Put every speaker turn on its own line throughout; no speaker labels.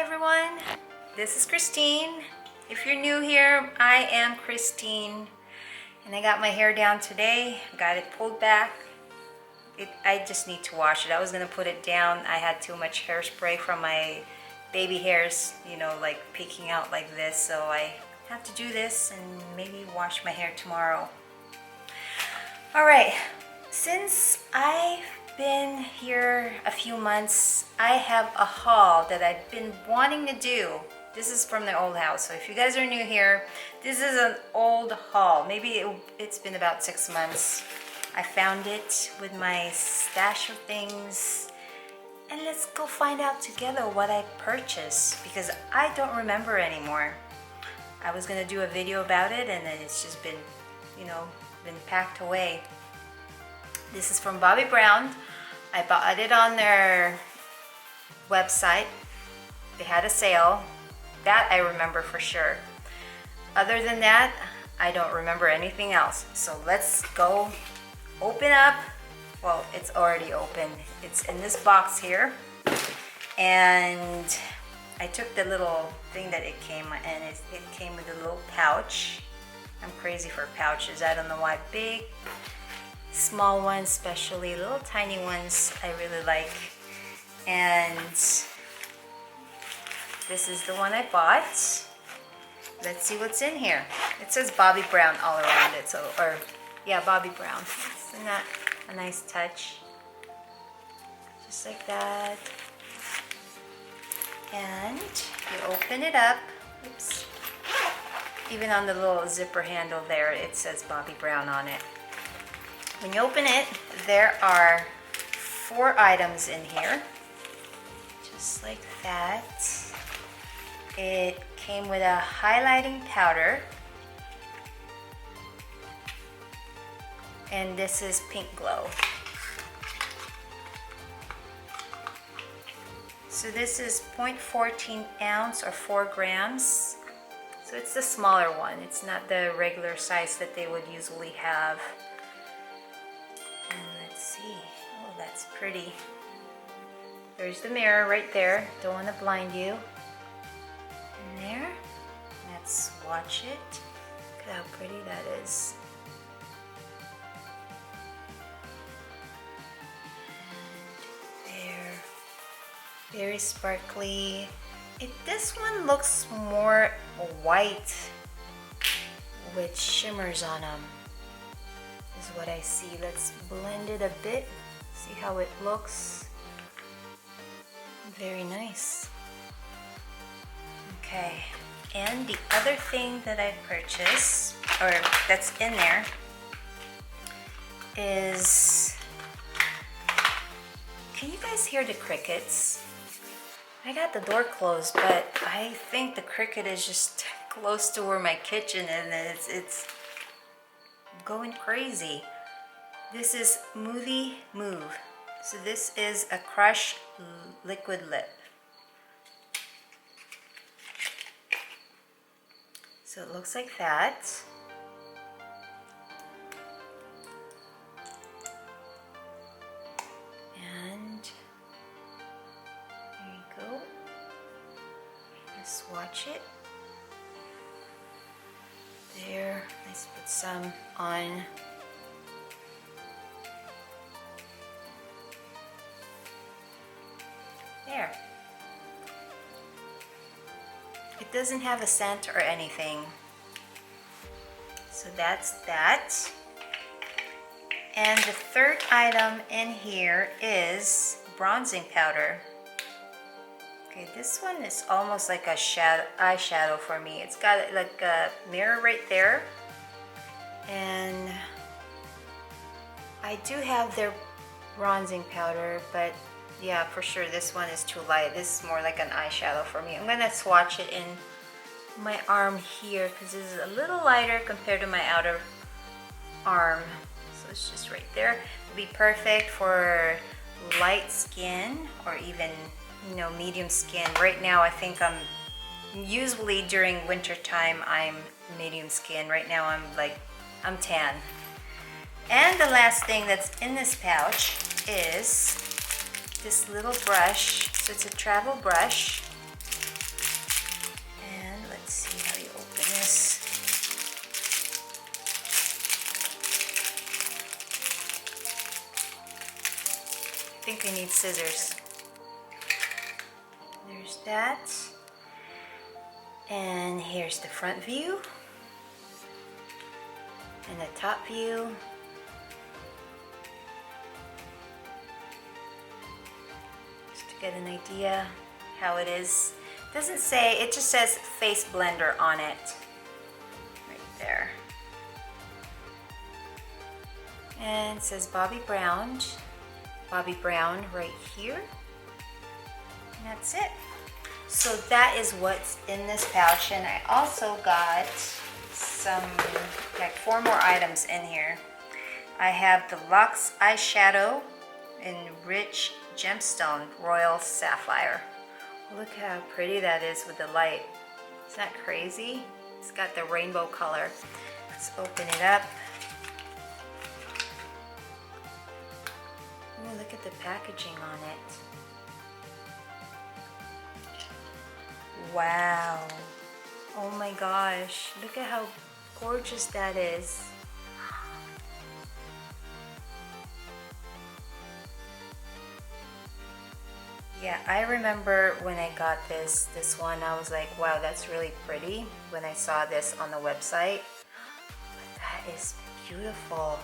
everyone, this is Christine. If you're new here, I am Christine, and I got my hair down today. Got it pulled back. I just need to wash it. I was gonna put it down. I had too much hairspray from my baby hairs, you know, like peeking out like this, so I have to do this and maybe wash my hair tomorrow. All right, since I've been here a few months, I have a haul that I've been wanting to do. This is from the old house, so if you guys are new here, this is an old haul. Maybe it's been about 6 months. I found it with my stash of things, and let's go find out together what I purchased, because I don't remember anymore. I was gonna do a video about it, and then it's just been, you know, been packed away. This is from Bobbi Brown. I bought it on their website. They had a sale. That I remember for sure. Other than that, I don't remember anything else. So let's go open up. Well, it's already open. It's in this box here. And I took the little thing that it came, and it came with a little pouch. I'm crazy for pouches. I don't know why. Big, small ones, especially little tiny ones, I really like. And this is the one I bought. Let's see what's in here. It says Bobbi Brown all around it, so, or yeah, Bobbi Brown. Isn't that a nice touch? Just like that. And you open it up. Oops. Even on the little zipper handle there, it says Bobbi Brown on it. When you open it, there are 4 items in here. Just like that. It came with a highlighting powder. And this is Pink Glow. So this is 0.14 ounce or 4 grams. So it's the smaller one. It's not the regular size that they would usually have. And let's see. Oh, that's pretty. There's the mirror right there. Don't want to blind you. And there. Let's swatch it. Look at how pretty that is. Very sparkly. This one looks more white with shimmers on them, is what I see. Let's blend it a bit, see how it looks. Very nice. Okay, and the other thing that I purchased, or that's in there, is, can you guys hear the crickets? I got the door closed, but I think the cricket is just close to where my kitchen is, and it's going crazy. This is Smoothie Move. So this is a crush liquid lip. So it looks like that. Swatch it. There, let's put some on. There. It doesn't have a scent or anything. So that's that. And the third item in here is bronzing powder. Okay, this one is almost like a eyeshadow for me. It's got like a mirror right there. And I do have their bronzing powder, but yeah, for sure this one is too light. This is more like an eyeshadow for me. I'm gonna swatch it in my arm here because this is a little lighter compared to my outer arm. So it's just right there. It'll be perfect for light skin or even, you know, medium skin. Right now I think I'm usually during winter time I'm medium skin. Right now I'm tan. And the last thing that's in this pouch is this little brush. So it's a travel brush. think I need scissors. There's that. And here's the front view. And the top view. Just to get an idea how it is. It doesn't say, it just says face blender on it. Right there. And it says Bobbi Brown. Bobbi Brown right here. And that's it. So that is what's in this pouch. And I also got some, like 4 more items in here. I have the Luxe eyeshadow in Rich Gemstone Royal Sapphire. Look how pretty that is with the light. Isn't that crazy? It's got the rainbow color. Let's open it up. Ooh, look at the packaging on it. Wow. Oh my gosh. Look at how gorgeous that is. Yeah, I remember when I got this one, I was like, wow, that's really pretty when I saw this on the website. But that is beautiful.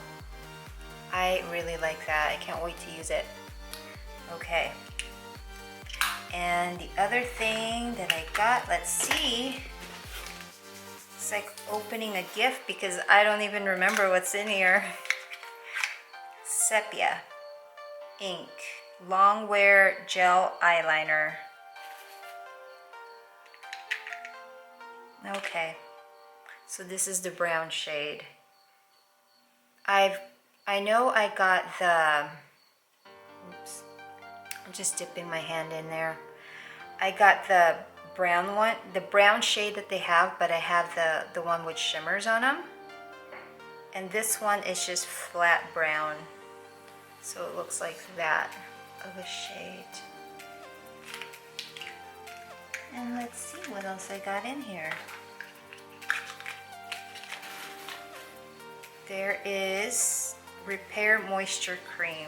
I really like that. I can't wait to use it. Okay. And the other thing that I got, let's see. It's like opening a gift because I don't even remember what's in here. Sepia ink. Long wear gel eyeliner. Okay, so this is the brown shade. I know I got the, oops, I'm just dipping my hand in there. I got the brown one, the brown shade that they have, but I have the one with shimmers on them. And this one is just flat brown. So it looks like that of a shade. And let's see what else I got in here. There is Repair Moisture Cream.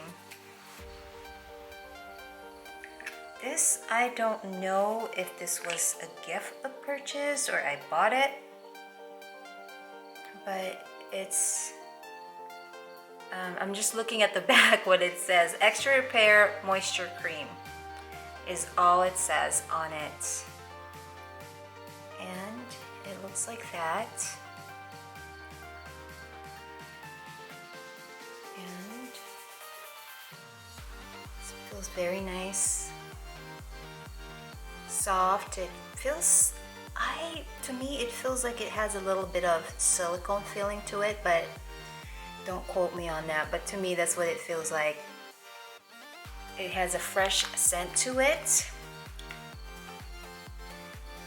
This, I don't know if this was a gift of purchase or I bought it, but it's I'm just looking at the back what it says. Extra Repair Moisture Cream is all it says on it. And it looks like that. And it feels very nice. Soft. It feels, to me it feels like it has a little bit of silicone feeling to it, but don't quote me on that, but to me that's what it feels like. It has a fresh scent to it.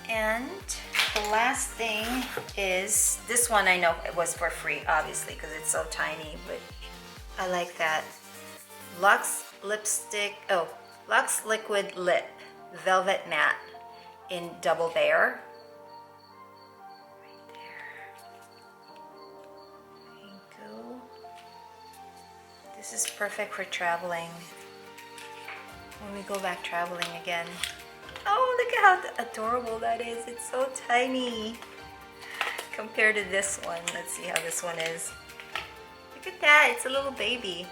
And the last thing is, this one I know it was for free, obviously, because it's so tiny, but I like that. Luxe Lipstick, oh, Luxe Liquid Lip Velvet Matte in Double Bare. This is perfect for traveling. When we go back traveling again. Oh, look at how adorable that is. It's so tiny compared to this one. Let's see how this one is. Look at that. It's a little baby.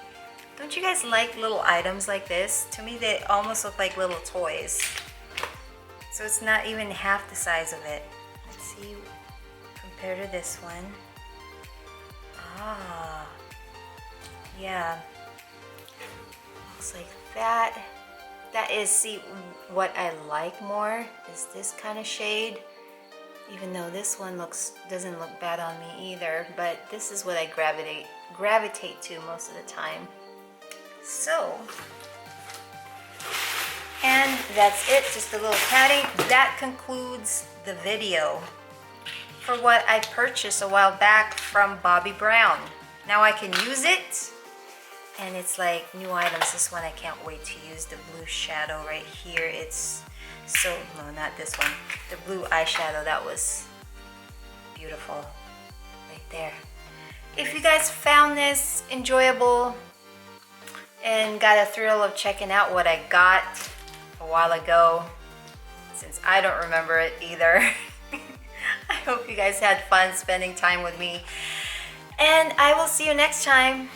Don't you guys like little items like this? To me, they almost look like little toys. So it's not even half the size of it. Let's see compared to this one. Ah. Yeah, looks like that. That is, see, what I like more is this kind of shade. Even though this one doesn't look bad on me either, but this is what I gravitate to most of the time. So, and that's it, just a little padding. That concludes the video for what I purchased a while back from Bobbi Brown. Now I can use it. And it's like new items. This one I can't wait to use. The blue shadow right here. It's so, no, not this one. The blue eyeshadow, that was beautiful right there. If you guys found this enjoyable and got a thrill of checking out what I got a while ago, since I don't remember it either. I hope you guys had fun spending time with me, and I will see you next time.